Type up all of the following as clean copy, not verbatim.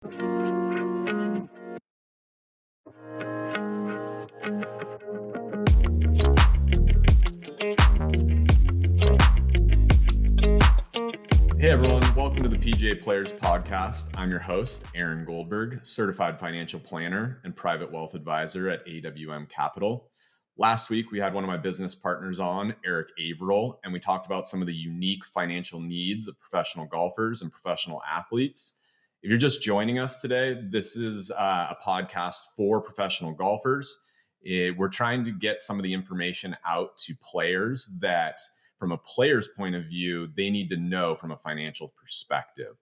Hey everyone, welcome to the PGA Players Podcast. I'm your host, Aaron Goldberg, certified financial planner and private wealth advisor at AWM Capital. Last week, we had one of my business partners on, Eric Averill, and we talked about some of the unique financial needs of professional golfers and professional athletes. If you're just joining us today, this is a podcast for professional golfers. We're trying to get some of the information out to players that, from a player's point of view, they need to know from a financial perspective.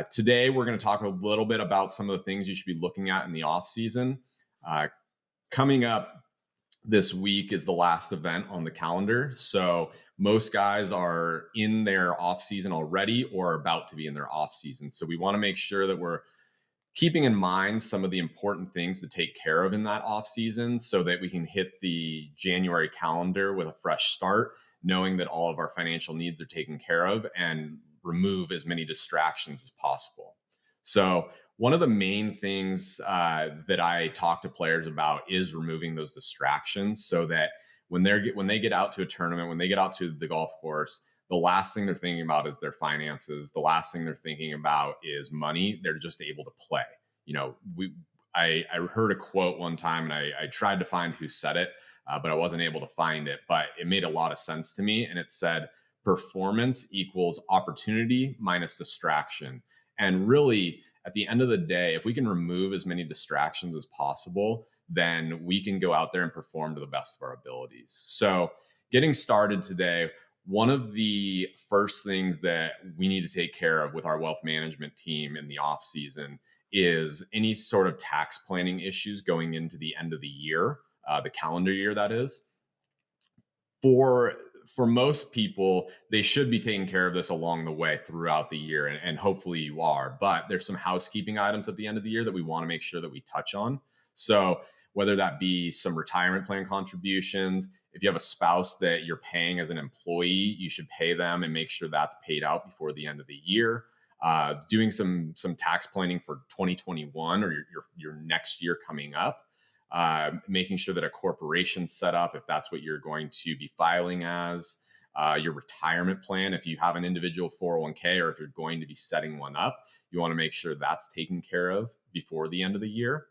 Today, we're going to talk a little bit about some of the things you should be looking at in the off season. Coming up this week is the last event on the calendar. So most guys are in their off season already or about to be in their off season. So we want to make sure that we're keeping in mind some of the important things to take care of in that off season so that we can hit the January calendar with a fresh start, knowing that all of our financial needs are taken care of and remove as many distractions as possible. So one of the main things that I talk to players about is removing those distractions so that when they get out to a tournament, when they get out to the golf course, the last thing they're thinking about is their finances. The last thing they're thinking about is money. They're just able to play. I heard a quote one time and I tried to find who said it, but I wasn't able to find it. But it made a lot of sense to me. And it said, performance equals opportunity minus distraction. And really, at the end of the day, if we can remove as many distractions as possible, then we can go out there and perform to the best of our abilities. So getting started today, one of the first things that we need to take care of with our wealth management team in the off season is any sort of tax planning issues going into the end of the year, the calendar year, that is. For most people, they should be taking care of this along the way throughout the year, and hopefully you are. But there's some housekeeping items at the end of the year that we want to make sure that we touch on. So whether that be some retirement plan contributions, if you have a spouse that you're paying as an employee, you should pay them and make sure that's paid out before the end of the year. Doing some tax planning for 2021 or your next year coming up. Making sure that a corporation's set up if that's what you're going to be filing as, your retirement plan. If you have an individual 401k or if you're going to be setting one up, you want to make sure that's taken care of before the end of the year.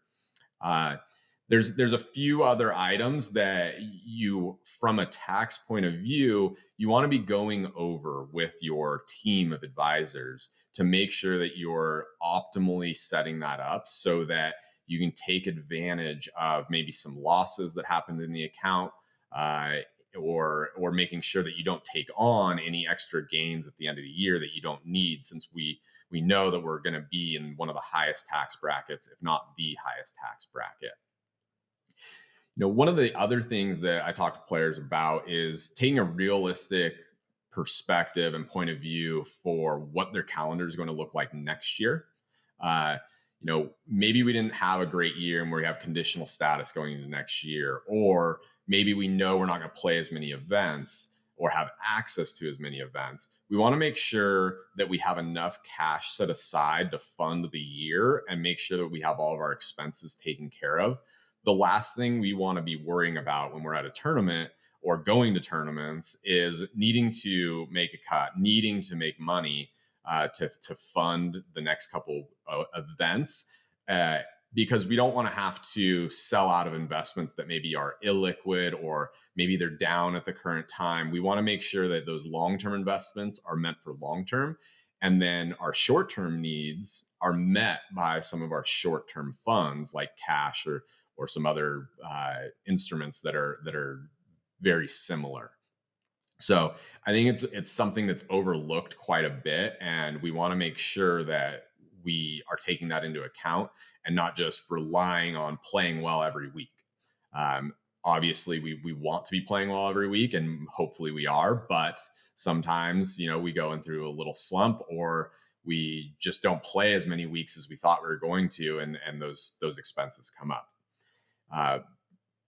There's a few other items that you, from a tax point of view, you want to be going over with your team of advisors to make sure that you're optimally setting that up so that you can take advantage of maybe some losses that happened in the account, or making sure that you don't take on any extra gains at the end of the year that you don't need, since we know that we're going to be in one of the highest tax brackets, if not the highest tax bracket. One of the other things that I talk to players about is taking a realistic perspective and point of view for what their calendar is going to look like next year. Maybe we didn't have a great year and we have conditional status going into next year, or maybe we know we're not going to play as many events or have access to as many events. We want to make sure that we have enough cash set aside to fund the year and make sure that we have all of our expenses taken care of. The last thing we want to be worrying about when we're at a tournament or going to tournaments is needing to make a cut, needing to make money to fund the next couple of events, because we don't want to have to sell out of investments that maybe are illiquid or maybe they're down at the current time. We want to make sure that those long-term investments are meant for long-term, and then our short-term needs are met by some of our short-term funds like cash or some other instruments that are very similar. So I think it's something that's overlooked quite a bit, and we want to make sure that we are taking that into account and not just relying on playing well every week. Obviously, we want to be playing well every week, and hopefully we are, but sometimes, we go in through a little slump, or we just don't play as many weeks as we thought we were going to, and those expenses come up.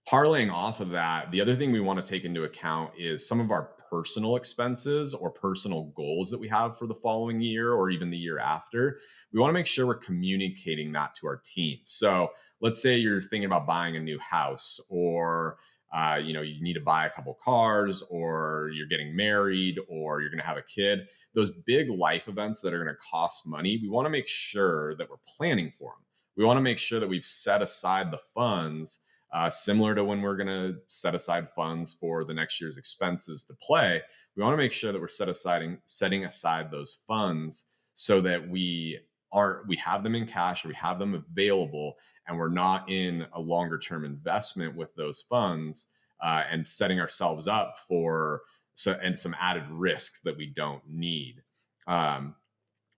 Parlaying off of that, the other thing we want to take into account is some of our personal expenses or personal goals that we have for the following year or even the year after, we want to make sure we're communicating that to our team. So let's say you're thinking about buying a new house, or you need to buy a couple cars, or you're getting married, or you're going to have a kid. Those big life events that are going to cost money, we want to make sure that we're planning for them. We want to make sure that we've set aside the funds, similar to when we're going to set aside funds for the next year's expenses to play. We want to make sure that we're setting aside those funds so that we have them in cash, or we have them available, and we're not in a longer term investment with those funds, and setting ourselves up for some added risks that we don't need.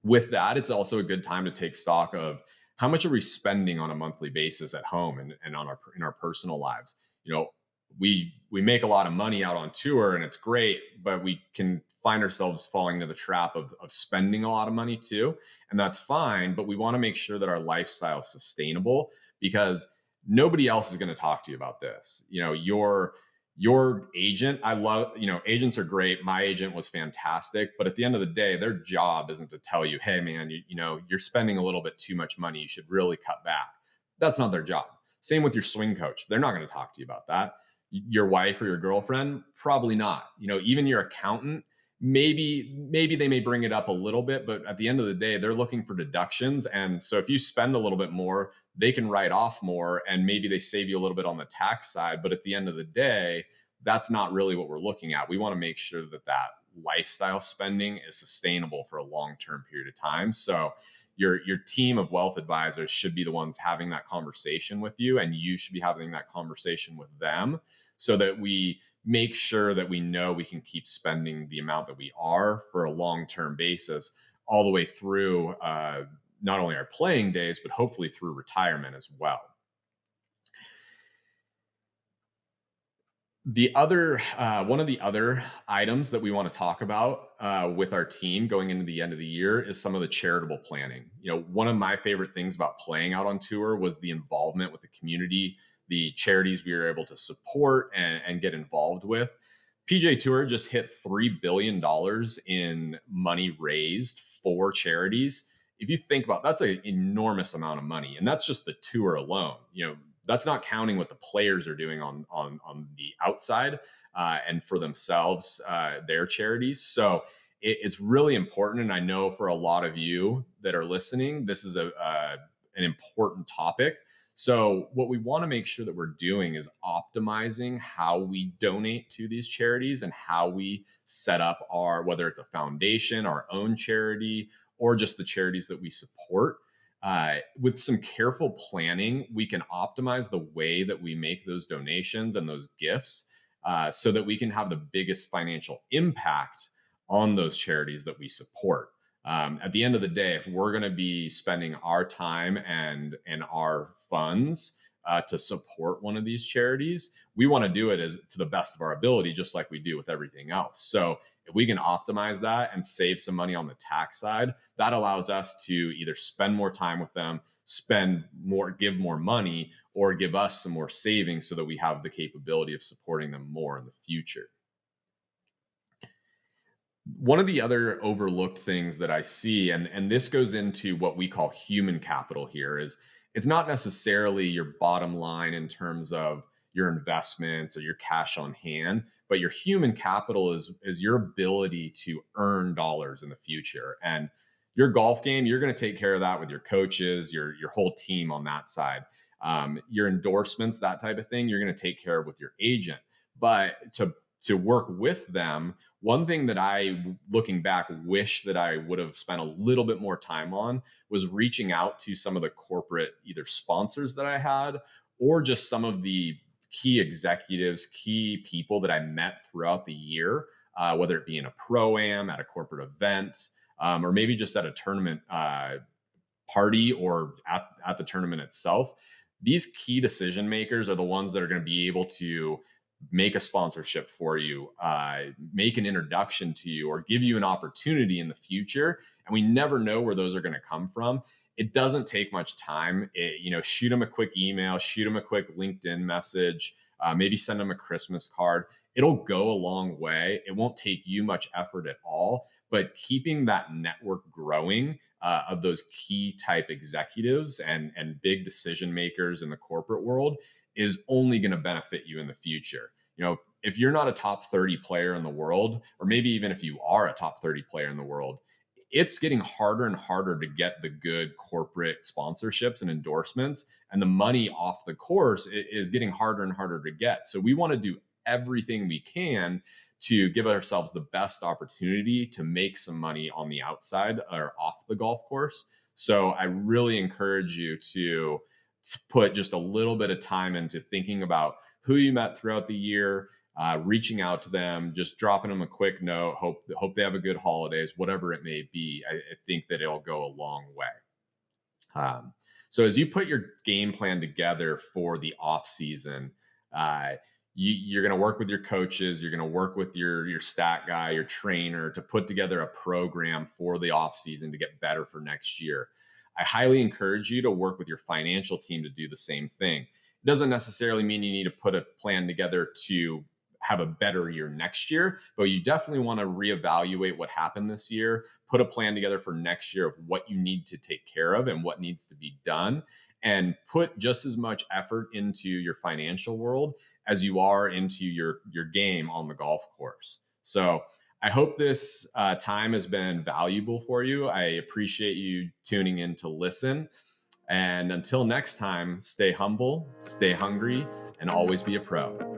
With that, it's also a good time to take stock of how much are we spending on a monthly basis at home and in our personal lives. We make a lot of money out on tour, and it's great, but we can find ourselves falling into the trap of spending a lot of money too. And that's fine, but we want to make sure that our lifestyle is sustainable, because nobody else is going to talk to you about this. Your agent, I love, agents are great. My agent was fantastic, but at the end of the day, their job isn't to tell you, hey man, you're spending a little bit too much money, you should really cut back. That's not their job. Same with your swing coach. They're not going to talk to you about that. Your wife or your girlfriend, probably not. Even your accountant, maybe they may bring it up a little bit, but at the end of the day, they're looking for deductions. And so if you spend a little bit more, they can write off more, and maybe they save you a little bit on the tax side. But at the end of the day, that's not really what we're looking at. We want to make sure that lifestyle spending is sustainable for a long-term period of time. So your team of wealth advisors should be the ones having that conversation with you, and you should be having that conversation with them, so that we make sure that we know we can keep spending the amount that we are for a long-term basis, all the way through not only our playing days, but hopefully through retirement as well. The other one of the other items that we want to talk about with our team going into the end of the year is some of the charitable planning. One of my favorite things about playing out on tour was the involvement with the community, the charities we were able to support and get involved with. PGA Tour just hit $3 billion in money raised for charities. If you think about, that's an enormous amount of money, and that's just the tour alone. That's not counting what the players are doing on the outside and for themselves, their charities. So it's really important. And I know for a lot of you that are listening, this is an important topic. So what we want to make sure that we're doing is optimizing how we donate to these charities and how we set up whether it's a foundation, our own charity, or just the charities that we support. With some careful planning, we can optimize the way that we make those donations and those gifts, so that we can have the biggest financial impact on those charities that we support. At the end of the day, if we're going to be spending our time and our funds to support one of these charities, we want to do it to the best of our ability, just like we do with everything else. So if we can optimize that and save some money on the tax side, that allows us to either spend more time with them, spend more, give more money, or give us some more savings so that we have the capability of supporting them more in the future. One of the other overlooked things that I see, and this goes into what we call human capital here, is it's not necessarily your bottom line in terms of your investments or your cash on hand, but your human capital is your ability to earn dollars in the future. And your golf game, you're going to take care of that with your coaches, your whole team on that side. Your endorsements, that type of thing, you're going to take care of with your agent. But to work with them, one thing that I, looking back, wish that I would have spent a little bit more time on was reaching out to some of the corporate either sponsors that I had, or just some of the key executives, key people that I met throughout the year, whether it be in a pro-am, at a corporate event, or maybe just at a tournament party or at the tournament itself. These key decision makers are the ones that are going to be able to make a sponsorship for you, make an introduction to you, or give you an opportunity in the future. And we never know where those are going to come from. It doesn't take much time. Shoot them a quick email, shoot them a quick LinkedIn message, maybe send them a Christmas card. it'll go a long way. It won't take you much effort at all, but keeping that network growing of those key type executives and big decision makers in the corporate world is only going to benefit you in the future. If you're not a top 30 player in the world, or maybe even if you are a top 30 player in the world, it's getting harder and harder to get the good corporate sponsorships and endorsements, and the money off the course is getting harder and harder to get. So we want to do everything we can to give ourselves the best opportunity to make some money on the outside or off the golf course. So I really encourage you to put just a little bit of time into thinking about who you met throughout the year, reaching out to them, just dropping them a quick note, hope they have a good holidays, whatever it may be. I think that it'll go a long way. So as you put your game plan together for the off season, you're going to work with your coaches, you're going to work with your stat guy, your trainer, to put together a program for the off season to get better for next year. I highly encourage you to work with your financial team to do the same thing. It doesn't necessarily mean you need to put a plan together to have a better year next year, but you definitely want to reevaluate what happened this year, put a plan together for next year of what you need to take care of and what needs to be done, and put just as much effort into your financial world as you are into your game on the golf course. So I hope this time has been valuable for you. I appreciate you tuning in to listen. And until next time, stay humble, stay hungry, and always be a pro.